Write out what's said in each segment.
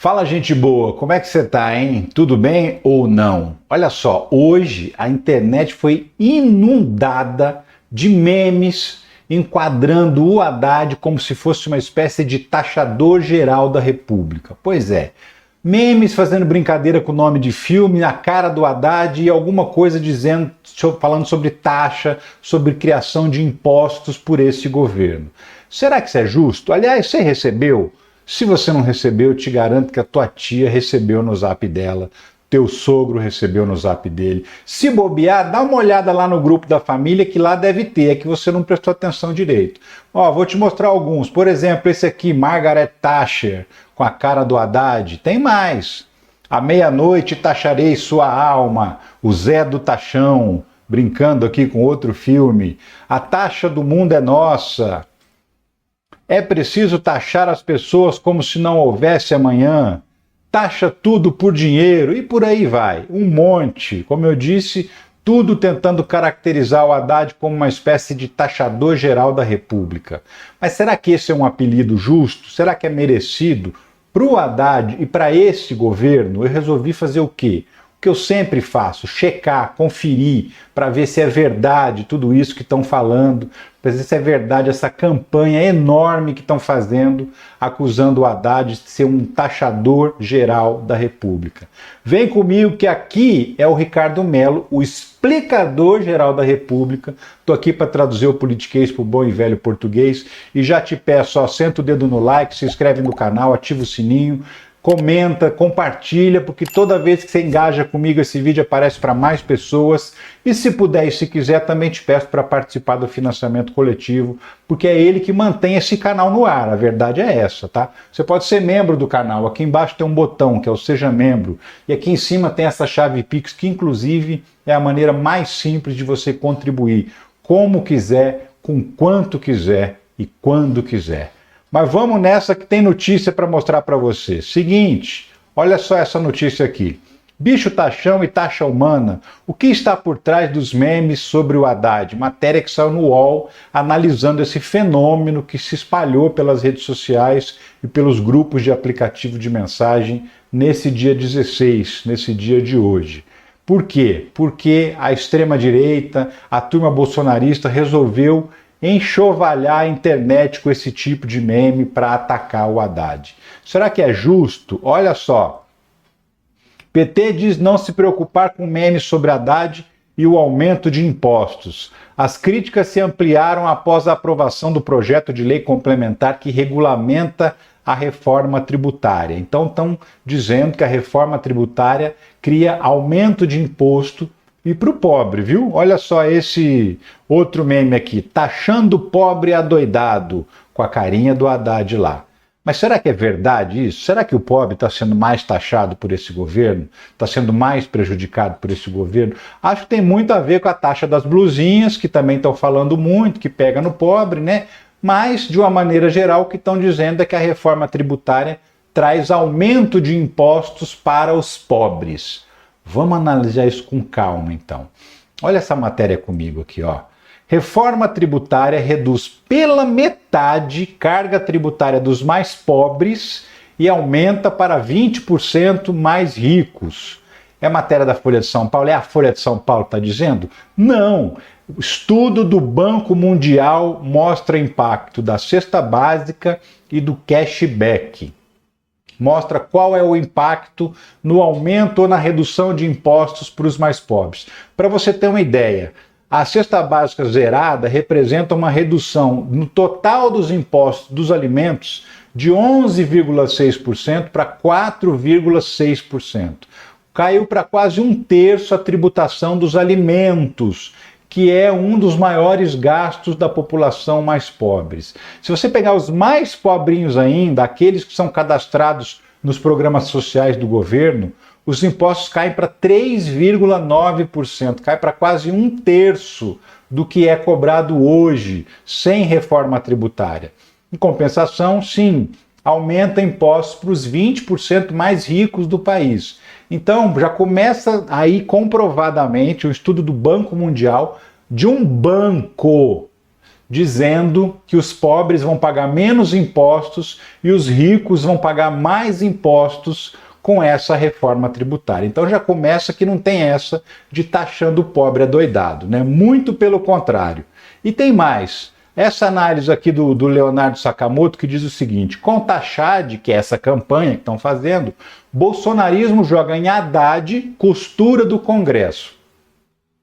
Fala, gente boa, como é que você tá, hein? Tudo bem ou não? Olha só, hoje a internet foi inundada de memes enquadrando o Haddad como se fosse uma espécie de taxador geral da República. Pois é, memes fazendo brincadeira com o nome de filme na cara do Haddad e alguma coisa dizendo, falando sobre taxa, sobre criação de impostos por esse governo. Será que isso é justo? Aliás, você recebeu? Se você não recebeu, eu te garanto que a tua tia recebeu no zap dela, teu sogro recebeu no zap dele. Se bobear, dá uma olhada lá no grupo da família que lá deve ter, é que você não prestou atenção direito. Ó, vou te mostrar alguns. Por exemplo, esse aqui, Margaret Thatcher, com a cara do Haddad. Tem mais. À meia-noite taxarei sua alma. O Zé do Taxão, brincando aqui com outro filme. A taxa do mundo é nossa. É preciso taxar as pessoas como se não houvesse amanhã. Taxa tudo por dinheiro e por aí vai. Um monte. Como eu disse, tudo tentando caracterizar o Haddad como uma espécie de taxador geral da República. Mas será que esse é um apelido justo? Será que é merecido? Para o Haddad e para esse governo, eu resolvi fazer o quê? O que eu sempre faço, checar, conferir, para ver se é verdade tudo isso que estão falando, para ver se é verdade essa campanha enorme que estão fazendo, acusando o Haddad de ser um taxador geral da República. Vem comigo que aqui é o Ricardo Mello, o explicador geral da República. Estou aqui para traduzir o politiquês para o bom e velho português e já te peço, ó, senta o dedo no like, se inscreve no canal, ativa o sininho, comenta, compartilha, porque toda vez que você engaja comigo esse vídeo aparece para mais pessoas. E se puder e se quiser, também te peço para participar do financiamento coletivo, porque é ele que mantém esse canal no ar. A verdade é essa, tá? Você pode ser membro do canal. Aqui embaixo tem um botão que é o Seja Membro. E aqui em cima tem essa chave Pix, que inclusive é a maneira mais simples de você contribuir. Como quiser, com quanto quiser e quando quiser. Mas vamos nessa que tem notícia para mostrar para você. Seguinte, olha só essa notícia aqui. Bicho taxão e taxa humana. O que está por trás dos memes sobre o Haddad? Matéria que saiu no UOL analisando esse fenômeno que se espalhou pelas redes sociais e pelos grupos de aplicativo de mensagem nesse dia 16, nesse dia de hoje. Por quê? Porque a extrema-direita, a turma bolsonarista resolveu enxovalhar a internet com esse tipo de meme para atacar o Haddad. Será que é justo? Olha só. PT diz não se preocupar com memes sobre Haddad e o aumento de impostos. As críticas se ampliaram após a aprovação do projeto de lei complementar que regulamenta a reforma tributária. Então estão dizendo que a reforma tributária cria aumento de imposto e para o pobre, viu? Olha só esse outro meme aqui, taxando o pobre adoidado, com a carinha do Haddad lá. Mas será que é verdade isso? Será que o pobre está sendo mais taxado por esse governo? Está sendo mais prejudicado por esse governo? Acho que tem muito a ver com a taxa das blusinhas, que também estão falando muito, que pega no pobre, né? Mas, de uma maneira geral, o que estão dizendo é que a reforma tributária traz aumento de impostos para os pobres. Vamos analisar isso com calma, então. Olha essa matéria comigo aqui, ó. Reforma tributária reduz pela metade carga tributária dos mais pobres e aumenta para 20% mais ricos. É matéria da Folha de São Paulo? É a Folha de São Paulo que está dizendo? Não! O estudo do Banco Mundial mostra impacto da cesta básica e do cashback. Mostra qual é o impacto no aumento ou na redução de impostos para os mais pobres. Para você ter uma ideia, a cesta básica zerada representa uma redução no total dos impostos dos alimentos de 11,6% para 4,6%. Caiu para quase um terço a tributação dos alimentos, que é um dos maiores gastos da população mais pobres. Se você pegar os mais pobrinhos ainda, aqueles que são cadastrados nos programas sociais do governo, os impostos caem para 3,9%, cai para quase um terço do que é cobrado hoje, sem reforma tributária. Em compensação, sim, aumenta impostos para os 20% mais ricos do país. Então, já começa aí comprovadamente o estudo do Banco Mundial de um banco dizendo que os pobres vão pagar menos impostos e os ricos vão pagar mais impostos com essa reforma tributária. Então já começa que não tem essa de taxando o pobre adoidado, né? Muito pelo contrário. E tem mais. Essa análise aqui do Leonardo Sakamoto que diz o seguinte: com o Taxade, que é essa campanha que estão fazendo, bolsonarismo joga em Haddad costura do Congresso.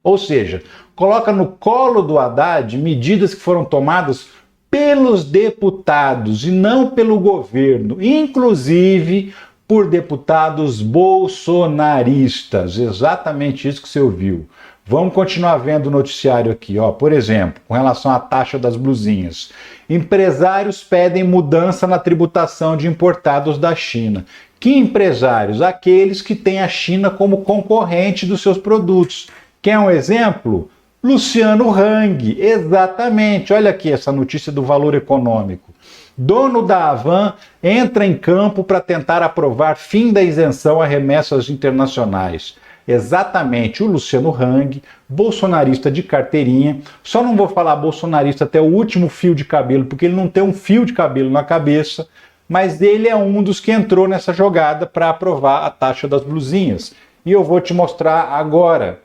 Ou seja, coloca no colo do Haddad medidas que foram tomadas pelos deputados e não pelo governo, inclusive por deputados bolsonaristas. Exatamente isso que você ouviu. Vamos continuar vendo o noticiário aqui, ó. Por exemplo, com relação à taxa das blusinhas. Empresários pedem mudança na tributação de importados da China. Que empresários? Aqueles que têm a China como concorrente dos seus produtos. Quer um exemplo? Luciano Hang, exatamente. Olha aqui essa notícia do Valor Econômico. Dono da Havan entra em campo para tentar aprovar fim da isenção a remessas internacionais. Exatamente, o Luciano Hang, bolsonarista de carteirinha. Só não vou falar bolsonarista até o último fio de cabelo, porque ele não tem um fio de cabelo na cabeça, mas ele é um dos que entrou nessa jogada para aprovar a taxa das blusinhas. E eu vou te mostrar agora.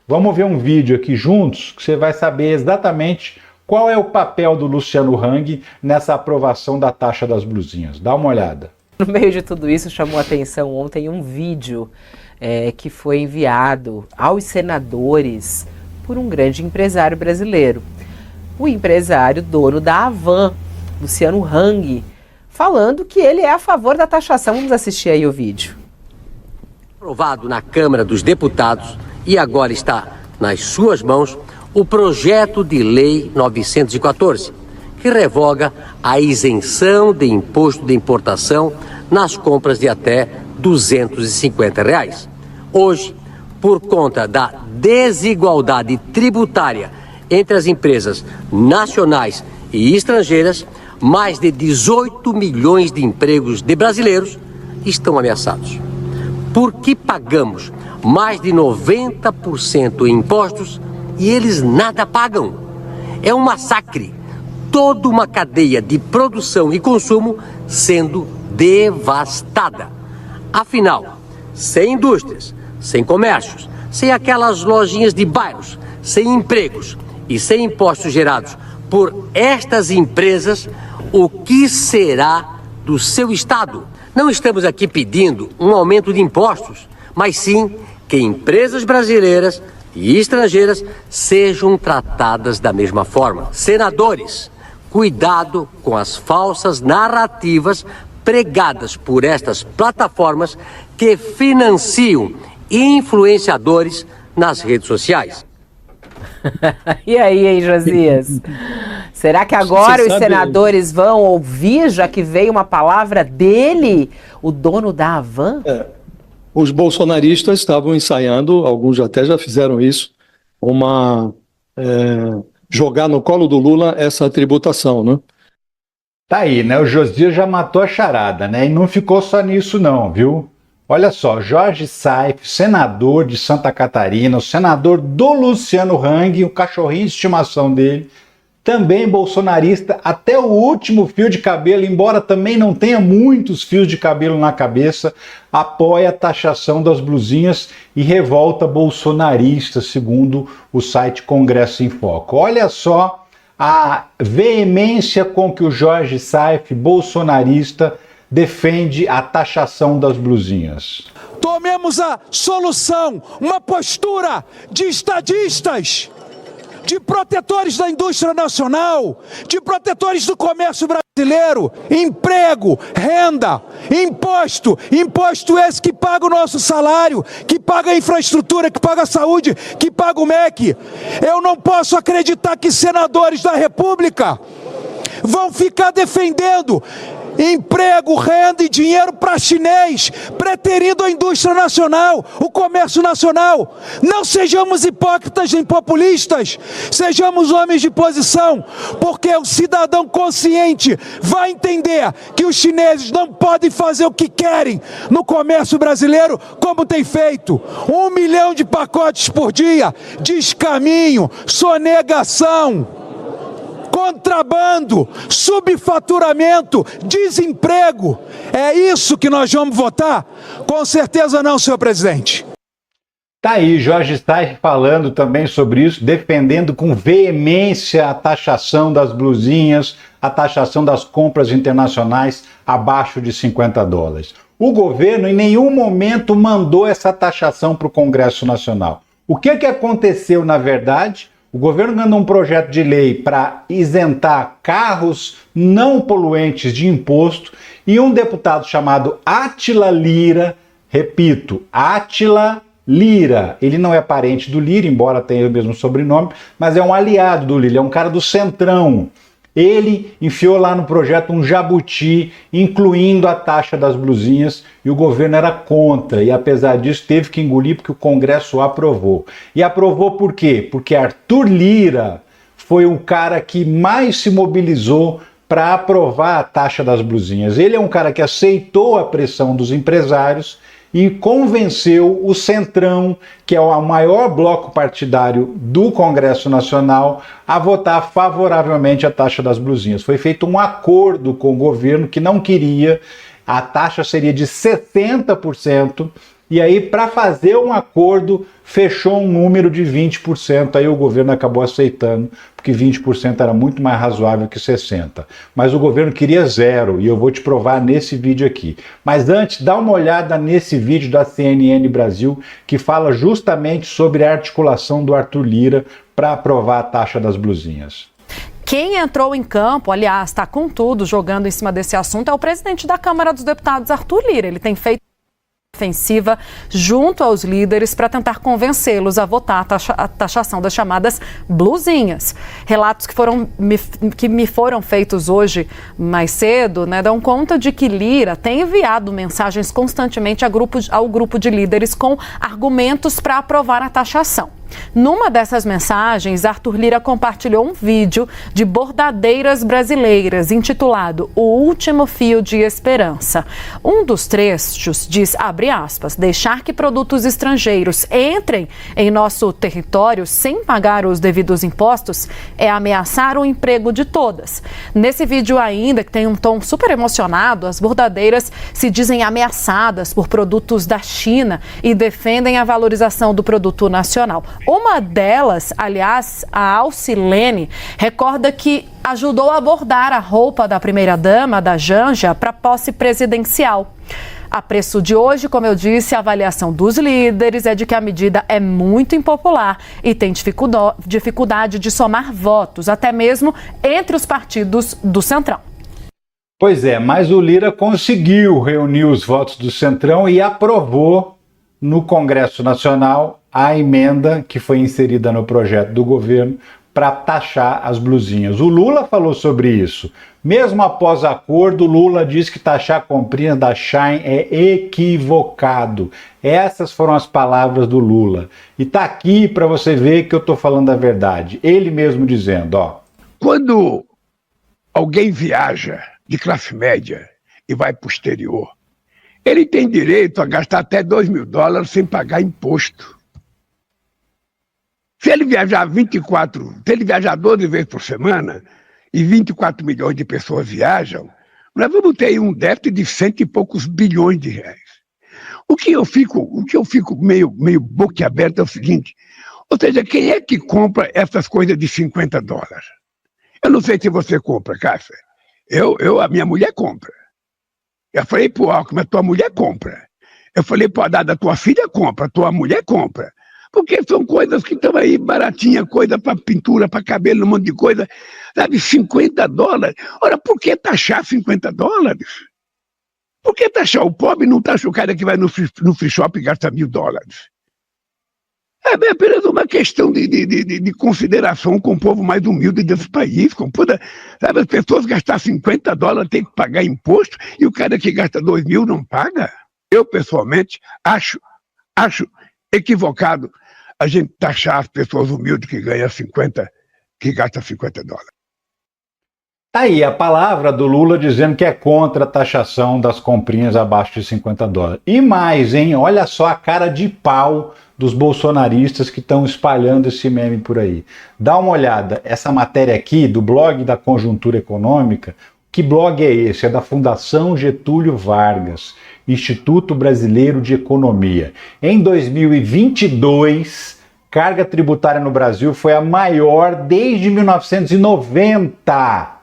Vamos ver um vídeo aqui juntos, que você vai saber exatamente qual é o papel do Luciano Hang nessa aprovação da taxa das blusinhas. Dá uma olhada. No meio de tudo isso, chamou a atenção ontem um vídeo que foi enviado aos senadores por um grande empresário brasileiro. O empresário dono da Havan, Luciano Hang, falando que ele é a favor da taxação. Vamos assistir aí o vídeo. Aprovado na Câmara dos Deputados e agora está nas suas mãos o projeto de lei 914, que revoga a isenção de imposto de importação nas compras de até R$ 250. Hoje, por conta da desigualdade tributária entre as empresas nacionais e estrangeiras, mais de 18 milhões de empregos de brasileiros estão ameaçados. Por que pagamos mais de 90% em impostos e eles nada pagam? É um massacre. Toda uma cadeia de produção e consumo sendo devastada. Afinal, sem indústrias, sem comércios, sem aquelas lojinhas de bairros, sem empregos e sem impostos gerados por estas empresas, o que será do seu Estado? Não estamos aqui pedindo um aumento de impostos, mas sim que empresas brasileiras e estrangeiras sejam tratadas da mesma forma. Senadores, cuidado com as falsas narrativas pregadas por estas plataformas que financiam influenciadores nas redes sociais. E aí, hein, Josias? Será que agora os senadores vão ouvir, já que veio uma palavra dele, o dono da Havan? Os bolsonaristas estavam ensaiando, alguns até já fizeram isso, jogar no colo do Lula essa tributação, né? Tá aí, né? O Josias já matou a charada, né? E não ficou só nisso não, viu? Olha só, Jorge Saif, senador de Santa Catarina, o senador do Luciano Hang, o cachorrinho de estimação dele, também bolsonarista, até o último fio de cabelo, embora também não tenha muitos fios de cabelo na cabeça, apoia a taxação das blusinhas e revolta bolsonarista, segundo o site Congresso em Foco. Olha só a veemência com que o Jorge Saif, bolsonarista, defende a taxação das blusinhas. Tomemos a solução, uma postura de estadistas, de protetores da indústria nacional, de protetores do comércio brasileiro, emprego, renda, imposto esse que paga o nosso salário, que paga a infraestrutura, que paga a saúde, que paga o MEC. Eu não posso acreditar que senadores da República vão ficar defendendo emprego, renda e dinheiro para chinês, preterindo a indústria nacional, o comércio nacional. Não sejamos hipócritas nem populistas, sejamos homens de posição, porque o cidadão consciente vai entender que os chineses não podem fazer o que querem no comércio brasileiro, como tem feito. 1 milhão de pacotes por dia, descaminho, sonegação, contrabando, subfaturamento, desemprego. É isso que nós vamos votar? Com certeza não, senhor presidente. Tá aí, Jorge Staich falando também sobre isso, defendendo com veemência a taxação das blusinhas, a taxação das compras internacionais abaixo de $50. O governo em nenhum momento mandou essa taxação para o Congresso Nacional. O que aconteceu, na verdade? O governo mandou um projeto de lei para isentar carros não poluentes de imposto e um deputado chamado Átila Lira, repito, Átila Lira, ele não é parente do Lira, embora tenha o mesmo sobrenome, mas é um aliado do Lira, é um cara do Centrão. Ele enfiou lá no projeto um jabuti, incluindo a taxa das blusinhas, e o governo era contra, e apesar disso teve que engolir porque o Congresso aprovou. E aprovou por quê? Porque Arthur Lira foi o cara que mais se mobilizou para aprovar a taxa das blusinhas. Ele é um cara que aceitou a pressão dos empresários e convenceu o Centrão, que é o maior bloco partidário do Congresso Nacional, a votar favoravelmente a taxa das blusinhas. Foi feito um acordo com o governo que não queria, a taxa seria de 60%, e aí para fazer um acordo fechou um número de 20%, aí o governo acabou aceitando, porque 20% era muito mais razoável que 60%. Mas o governo queria zero, e eu vou te provar nesse vídeo aqui. Mas antes, dá uma olhada nesse vídeo da CNN Brasil, que fala justamente sobre a articulação do Arthur Lira para aprovar a taxa das blusinhas. Quem entrou em campo, aliás, está com tudo jogando em cima desse assunto, é o presidente da Câmara dos Deputados, Arthur Lira. Ele tem feito ofensiva junto aos líderes para tentar convencê-los a votar a taxação das chamadas blusinhas. Relatos que me foram feitos hoje mais cedo, dão conta de que Lira tem enviado mensagens constantemente ao grupo de líderes com argumentos para aprovar a taxação. Numa dessas mensagens, Arthur Lira compartilhou um vídeo de bordadeiras brasileiras intitulado O Último Fio de Esperança. Um dos trechos diz, abre aspas, deixar que produtos estrangeiros entrem em nosso território sem pagar os devidos impostos é ameaçar o emprego de todas. Nesse vídeo ainda, que tem um tom super emocionado, as bordadeiras se dizem ameaçadas por produtos da China e defendem a valorização do produto nacional. Uma delas, aliás, a Alcilene, recorda que ajudou a bordar a roupa da primeira-dama, da Janja, para a posse presidencial. A preço de hoje, como eu disse, a avaliação dos líderes é de que a medida é muito impopular e tem dificuldade de somar votos, até mesmo entre os partidos do Centrão. Pois é, mas o Lira conseguiu reunir os votos do Centrão e aprovou no Congresso Nacional a emenda que foi inserida no projeto do governo para taxar as blusinhas. O Lula falou sobre isso. Mesmo após acordo, Lula diz que taxar comprinhas da Shein é equivocado. Essas foram as palavras do Lula. E tá aqui para você ver que eu estou falando a verdade. Ele mesmo dizendo, ó. Quando alguém viaja de classe média e vai para o exterior, ele tem direito a gastar até $2.000 sem pagar imposto. Se ele viajar 12 vezes por semana, e 24 milhões de pessoas viajam, nós vamos ter aí um déficit de 100 e poucos bilhões de reais. O que eu fico meio boquiaberto é o seguinte, ou seja, quem é que compra essas coisas de $50? Eu não sei se você compra, Cássia. A minha mulher compra. Eu falei pro Alckmin, tua mulher compra. Eu falei pro Haddad, a tua filha compra, tua mulher compra. Porque são coisas que estão aí baratinha, coisa para pintura, para cabelo, um monte de coisa. Sabe, $50. Ora, por que taxar $50? Por que taxar o pobre e não taxar o cara que vai no free shop e gasta $1.000? É apenas uma questão de consideração com o povo mais humilde desse país. Sabe, as pessoas gastar $50 tem que pagar imposto e o cara que gasta 2.000 não paga? Eu, pessoalmente, acho equivocado a gente taxar as pessoas humildes que ganham 50, que gastam $50. Tá aí a palavra do Lula dizendo que é contra a taxação das comprinhas abaixo de 50 dólares. E mais, hein? Olha só a cara de pau dos bolsonaristas que estão espalhando esse meme por aí. Dá uma olhada, essa matéria aqui do blog da Conjuntura Econômica. Que blog é esse? É da Fundação Getúlio Vargas, Instituto Brasileiro de Economia. Em 2022, carga tributária no Brasil foi a maior desde 1990.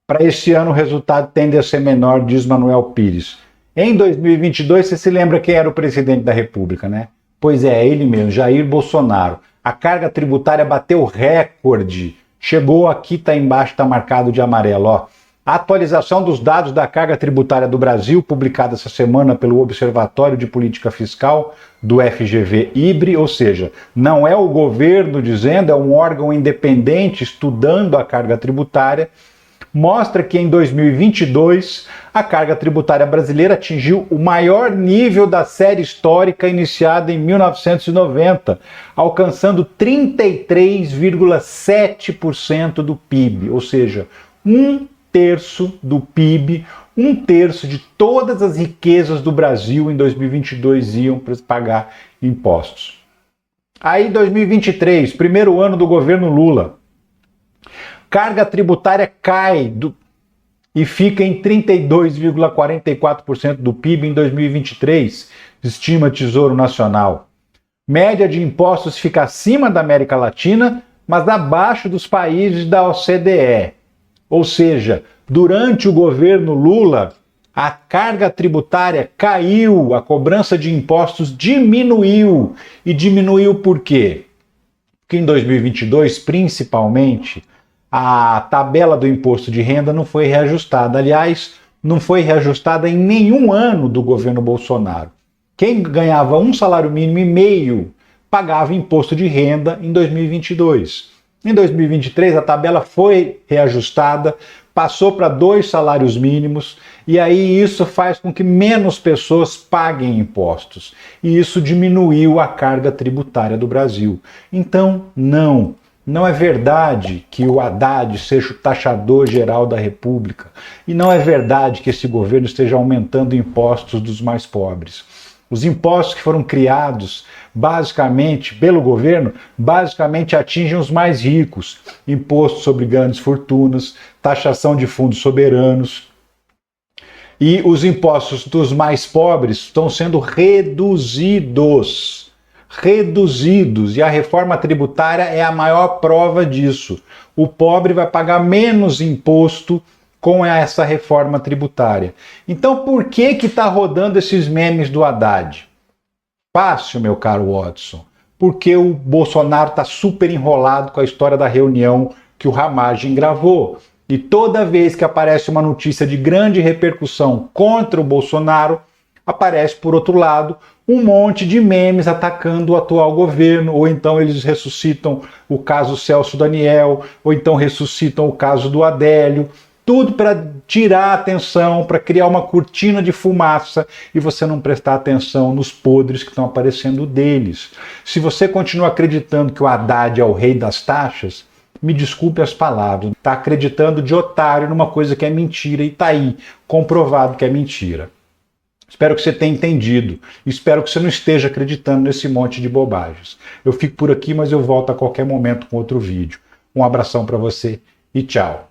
Para este ano, o resultado tende a ser menor, diz Manuel Pires. Em 2022, você se lembra quem era o presidente da República, né? Pois é ele mesmo, Jair Bolsonaro. A carga tributária bateu recorde. Chegou aqui, tá embaixo, tá marcado de amarelo, ó. A atualização dos dados da carga tributária do Brasil, publicada essa semana pelo Observatório de Política Fiscal do FGV-IBRE, ou seja, não é o governo dizendo, é um órgão independente estudando a carga tributária, mostra que em 2022 a carga tributária brasileira atingiu o maior nível da série histórica iniciada em 1990, alcançando 33,7% do PIB, ou seja, 1/3 do PIB, 1/3 de todas as riquezas do Brasil em 2022 iam para pagar impostos. Aí 2023, primeiro ano do governo Lula, carga tributária cai e fica em 32,44% do PIB em 2023, estima Tesouro Nacional. Média de impostos fica acima da América Latina, mas abaixo dos países da OCDE. Ou seja, durante o governo Lula, a carga tributária caiu, a cobrança de impostos diminuiu. E diminuiu por quê? Porque em 2022, principalmente, a tabela do imposto de renda não foi reajustada. Aliás, não foi reajustada em nenhum ano do governo Bolsonaro. Quem ganhava um salário mínimo e meio pagava imposto de renda em 2022. Em 2023, a tabela foi reajustada, passou para 2 salários mínimos, e aí isso faz com que menos pessoas paguem impostos. E isso diminuiu a carga tributária do Brasil. Então, não é verdade que o Haddad seja o taxador geral da República. E não é verdade que esse governo esteja aumentando impostos dos mais pobres. Os impostos que foram criados basicamente pelo governo, basicamente atingem os mais ricos. Imposto sobre grandes fortunas, taxação de fundos soberanos. E os impostos dos mais pobres estão sendo reduzidos. E a reforma tributária é a maior prova disso. O pobre vai pagar menos imposto com essa reforma tributária. Então por que está rodando esses memes do Haddad? Fácil, meu caro Watson. Porque o Bolsonaro está super enrolado com a história da reunião que o Ramagem gravou. E toda vez que aparece uma notícia de grande repercussão contra o Bolsonaro, aparece, por outro lado, um monte de memes atacando o atual governo, ou então eles ressuscitam o caso Celso Daniel, ou então ressuscitam o caso do Adélio, tudo para tirar a atenção, para criar uma cortina de fumaça e você não prestar atenção nos podres que estão aparecendo deles. Se você continua acreditando que o Haddad é o rei das taxas, me desculpe as palavras, está acreditando de otário numa coisa que é mentira e está aí, comprovado que é mentira. Espero que você tenha entendido. Espero que você não esteja acreditando nesse monte de bobagens. Eu fico por aqui, mas eu volto a qualquer momento com outro vídeo. Um abração para você e tchau.